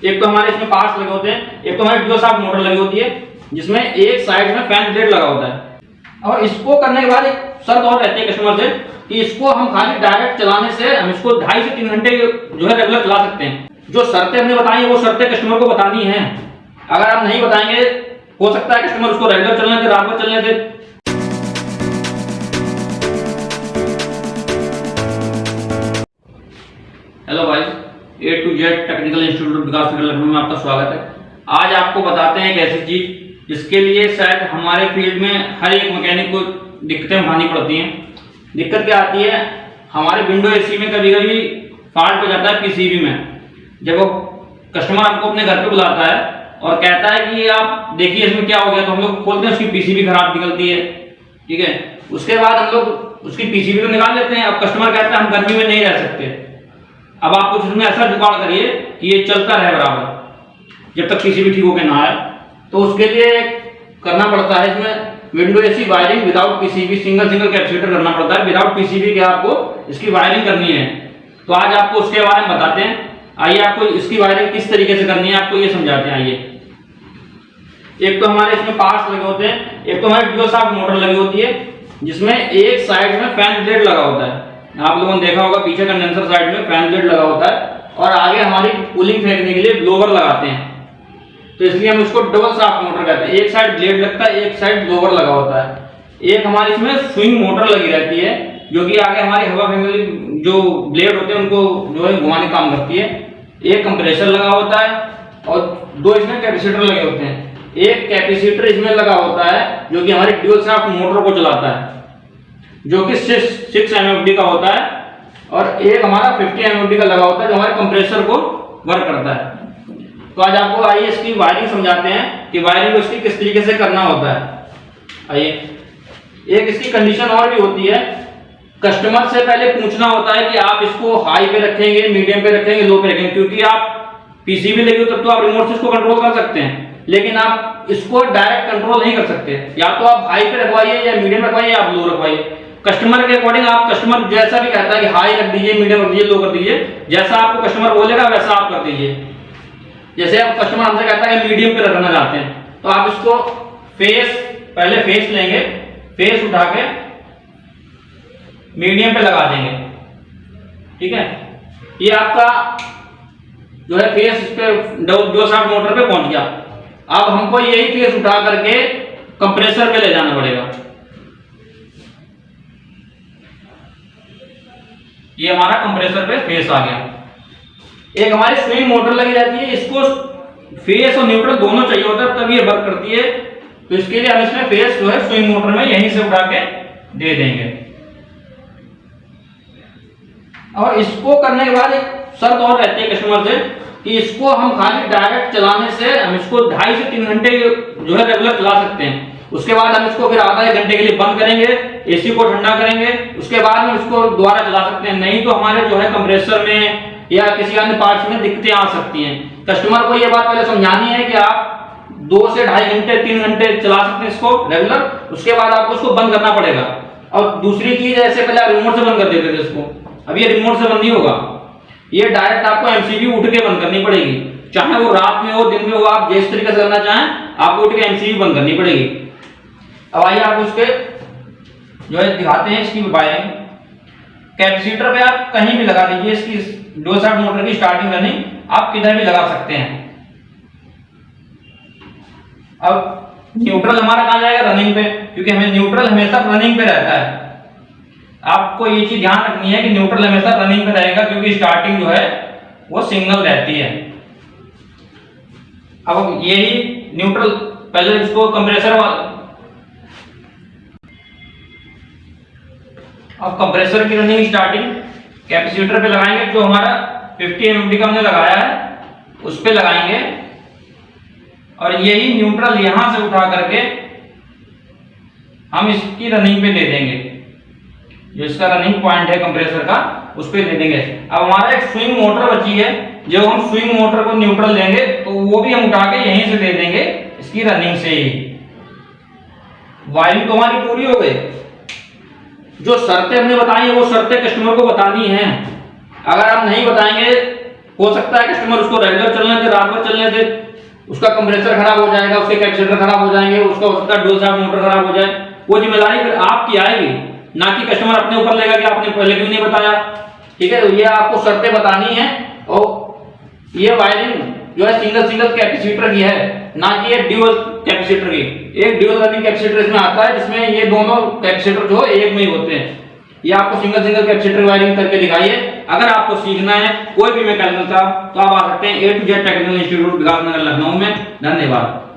एक तो हमारे इसमें पार्ट्स लगे होते हैं, एक तो हमारी ड्यूल शाफ्ट मोटर लगी होती है जिसमें एक साइड में फैन ब्लेड लगा होता है। और इसको करने के बाद एक शर्त और रहती है कस्टमर से कि इसको हम खाली डायरेक्ट चलाने से हम इसको 2.5 से 3 घंटे जो है रेगुलर चला सकते हैं। जो शर्तें हमने बताई वो शर्तें कस्टमर को बतानी है। अगर आप नहीं बताएंगे हो सकता है कस्टमर उसको रेगुलर चलने दे, रात भर चलने दे। हेलो भाई, A to Z technical institute Vikas Nagar Lucknow में आपका स्वागत है। आज आपको बताते हैं एक ऐसी चीज जिसके लिए शायद हमारे फील्ड में हर एक मैकेनिक को दिक्कतें उठानी पड़ती हैं। दिक्कत क्या आती है, हमारे विंडो एसी में कभी कभी फॉल्ट हो जाता है पीसीबी में। जब वो कस्टमर हमको अपने घर पे बुलाता है और कहता है कि आप देखिए इसमें क्या हो गया, तो हम लोग खोलते हैं, उसकी पीसीबी खराब निकलती है। ठीक है, उसके बाद हम लोग उसकी पीसीबी तो निकाल लेते हैं। अब कस्टमर कहता है हम गर्मी में नहीं रह सकते। अब आप कुछ उसमें ऐसा जुगाड़ करिए कि ये चलता रहे बराबर जब तक पीसीबी ठीक होकर ना आए। तो उसके लिए करना पड़ता है इसमें window AC wiring without PCB, single capacitor करना पड़ता है। विदाउट पीसीबी के आपको इसकी वायरिंग करनी है। तो आज आपको उसके बारे में बताते हैं। आइए आपको इसकी वायरिंग किस तरीके से करनी है आपको ये समझाते हैं। आइए, एक तो हमारे इसमें पार्ट्स लगे होते हैं, एक तो हमारी ड्यूल शाफ्ट मोटर लगी होती है जिसमें एक साइड में फैन ब्लेड लगा होता है। आप लोगों ने देखा होगा पीछे कंडेंसर साइड में फैन ब्लेड लगा होता है और आगे हमारी कूलिंग फेंकने के लिए ब्लोवर लगाते हैं। तो इसलिए हम उसको डबल शाफ्ट मोटर कहते हैं। एक साइड ब्लेड लगता है, एक साइड ब्लोवर लगा होता है। एक हमारी इसमें स्विंग मोटर लगी रहती है जो कि आगे हमारी हवा फेंकने जो ब्लेड होते हैं उनको जो है घुमाने का काम करती है। एक कंप्रेसर लगा होता है और दो इसमें कैपेसिटर लगे होते हैं। एक कैपेसिटर इसमें लगा होता है जो कि हमारी ड्यूल शाफ्ट मोटर को चलाता है जो कि 6 MFD का होता है, और एक हमारा 50 MFD का लगा होता है जो हमारे कंप्रेसर को वर्क करता है। तो आज आपको आइए इसकी वायरिंग समझाते हैं कि वायरिंग इसकी किस तरीके से करना होता है। आइए, एक इसकी कंडीशन और भी होती है। कस्टमर से पहले पूछना होता है कि आप इसको हाई पे रखेंगे, मीडियम पे रखेंगे, लो पे रखेंगे, क्योंकि आप पीसीबी लगी हो तब तो आप रिमोट से इसको कंट्रोल कर सकते हैं, लेकिन आप इसको डायरेक्ट कंट्रोल नहीं कर सकते। या तो आप हाई पे रखवाइए या मीडियम रखवाइए या आप लो रखवाइए। कस्टमर के अकॉर्डिंग आप कस्टमर जैसा भी कहता है कि हाई रख दीजिए, मीडियम रख दीजिए, लो कर दीजिए, जैसा आपको कस्टमर बोलेगा वैसा आप कर दीजिए। जैसे आप कस्टमर हमसे कहता है कि मीडियम पे रखना चाहते हैं तो आप इसको पहले फेस लेंगे, फेस उठा के मीडियम पे लगा देंगे। ठीक है, ये आपका जो है फेस इस पे ड्यूल शाफ्ट मोटर पे पहुंच गया। अब हमको यही फेस उठा करके कंप्रेसर पे ले जाना पड़ेगा। ये हमारा कंप्रेसर पे फेस आ गया। एक हमारी स्विंग मोटर लगी रहती है, इसको फेस और न्यूट्रल दोनों चाहिए होता है तब ये वर्क करती है। तो इसके लिए हम इसमें फेस जो है स्विंग मोटर में यहीं से उठा के दे देंगे। और इसको करने के बाद एक शर्त और रहती है कस्टमर से कि इसको हम खाली डायरेक्ट चलाने से हम इसको 2.5 से 3 घंटे जो है रेगुलर चला सकते हैं। उसके बाद हम इसको फिर आधा 1 घंटे के लिए बंद करेंगे, एसी को ठंडा करेंगे, उसके बाद हम इसको दोबारा चला सकते हैं। नहीं तो हमारे जो है कंप्रेसर में या किसी अन्य पार्ट्स में दिक्कतें आ सकती हैं। कस्टमर को ये बात पहले समझानी है कि आप 2 से 2.5 घंटे 3 घंटे चला सकते हैं इसको रेगुलर, उसके बाद आपको इसको बंद करना पड़ेगा। और दूसरी चीज, ऐसे पहले आप रिमोट से बंद कर देते थे इसको, अब ये रिमोट से बंद नहीं होगा, ये डायरेक्ट आपको एमसीबी उठ के बंद करनी पड़ेगी। चाहे वो रात में हो दिन में हो, आप जिस तरीके से करना चाहें आपको उठ के एमसीबी बंद करनी पड़ेगी। अब आइए आप उसके जो है दिखाते हैं इसकी वायरिंग। कैपेसिटर पे आप कहीं भी लगा दीजिए, इसकी ड्यूल शाफ्ट मोटर की स्टार्टिंग रनिंग आप किधर भी लगा सकते हैं। अब न्यूट्रल हमारा कहां जाएगा, रनिंग पे, क्योंकि हमें न्यूट्रल हमेशा रनिंग पे रहता है। आपको ये चीज ध्यान रखनी है कि न्यूट्रल हमेशा रनिंग पे रहेगा क्योंकि स्टार्टिंग जो है वो सिग्नल रहती है। अब यही न्यूट्रल पहले इसको कंप्रेसर अब कंप्रेसर की रनिंग स्टार्टिंग कैपेसिटर पे लगाएंगे, जो हमारा 50 MFD का हमने लगाया है उस पे लगाएंगे, और यही न्यूट्रल यहां से उठा करके हम इसकी रनिंग पे दे देंगे। जो इसका रनिंग पॉइंट है कंप्रेसर का उस पे दे देंगे। अब हमारा एक स्विंग मोटर बची है, जो हम स्विंग मोटर को न्यूट्रल देंगे तो वो भी हम उठा के यहीं से दे देंगे इसकी रनिंग से ही। वायरिंग तो हमारी पूरी हो गई। जो शर्तें हमने बताई है वो शर्तें कस्टमर को बतानी है। अगर आप नहीं बताएंगे हो सकता है कस्टमर उसको रेगुलर चलने दे, रात भर चलने दे, उसका कंप्रेसर खराब हो जाएगा, उसके कैपेसिटर खराब हो जाएंगे, उसका हो सकता है डुअल शाफ्ट मोटर खराब हो जाए। वो जिम्मेदारी फिर आपकी आएगी, ना कि कस्टमर अपने ऊपर लेगा कि आपने पहले क्यों नहीं बताया। ठीक है, तो ये आपको शर्तें बतानी है। और ये वायरिंग जो है सिंगल कैपेसिटर की है, ना कि ये ड्यूअल कैपेसिटर की। एक ड्यूअल रनिंग कैपेसिटर इसमें आता है जिसमें ये दोनों कैपेसिटर जो है एक में ही होते हैं। ये आपको सिंगल कैपेसिटर वायरिंग करके दिखाइए। अगर आपको सीखना है कोई भी मैकेनिकल का तो आप आ सकते हैं A to Z technical institute Vikasnagar Lucknow में। धन्यवाद।